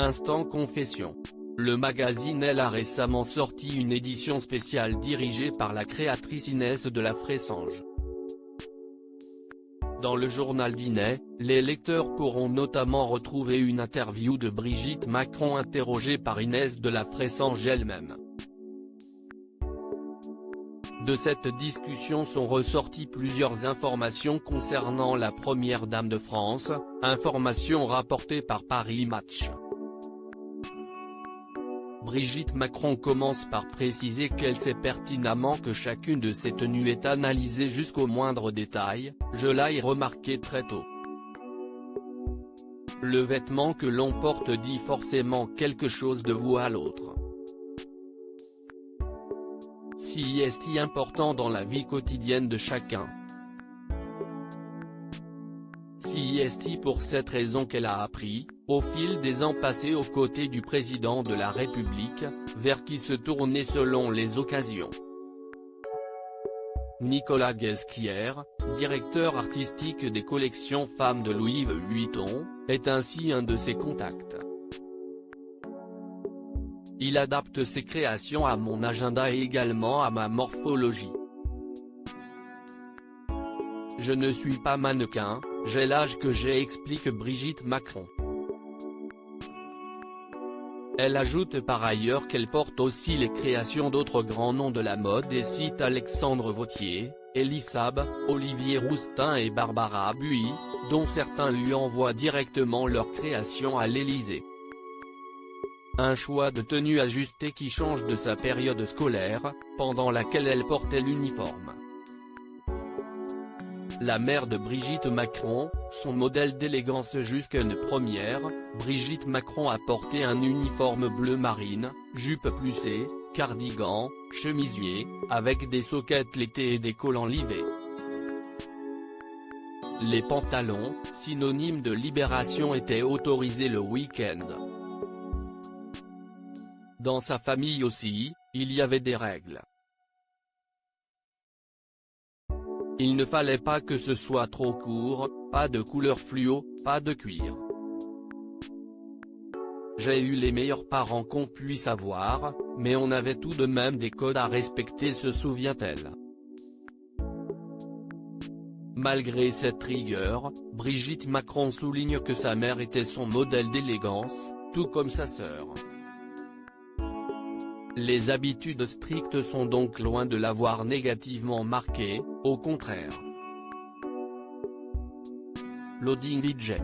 Instant confession. Le magazine Elle a récemment sorti une édition spéciale dirigée par la créatrice Inès de la Fressange. Dans le journal d'Inès, les lecteurs pourront notamment retrouver une interview de Brigitte Macron interrogée par Inès de la Fressange elle-même. De cette discussion sont ressorties plusieurs informations concernant la première dame de France, informations rapportées par Paris Match. Brigitte Macron commence par préciser qu'elle sait pertinemment que chacune de ses tenues est analysée jusqu'au moindre détail, je l'ai remarqué très tôt. Le vêtement que l'on porte dit forcément quelque chose de vous à l'autre. Si est important dans la vie quotidienne de chacun. Si est pour cette raison qu'elle a appris, au fil des ans passés aux côtés du président de la République, vers qui se tourner selon les occasions. Nicolas Ghesquière, directeur artistique des collections femmes de Louis Vuitton, est ainsi un de ses contacts. Il adapte ses créations à mon agenda et également à ma morphologie. Je ne suis pas mannequin, j'ai l'âge que j'ai, explique Brigitte Macron. Elle ajoute par ailleurs qu'elle porte aussi les créations d'autres grands noms de la mode et cite Alexandre Vauthier, Elie Saab, Olivier Rousteing et Barbara Buis, dont certains lui envoient directement leurs créations à l'Élysée. Un choix de tenue ajusté qui change de sa période scolaire, pendant laquelle elle portait l'uniforme. La mère de Brigitte Macron, son modèle d'élégance jusqu'à une première, Brigitte Macron a porté un uniforme bleu marine, jupe plissée, cardigan, chemisier, avec des soquettes l'été et des collants l'hiver. Les pantalons, synonymes de libération, étaient autorisés le week-end. Dans sa famille aussi, il y avait des règles. Il ne fallait pas que ce soit trop court, pas de couleur fluo, pas de cuir. J'ai eu les meilleurs parents qu'on puisse avoir, mais on avait tout de même des codes à respecter, se souvient-elle. Malgré cette rigueur, Brigitte Macron souligne que sa mère était son modèle d'élégance, tout comme sa sœur. Les habitudes strictes sont donc loin de l'avoir négativement marquée, au contraire. Loading VJ.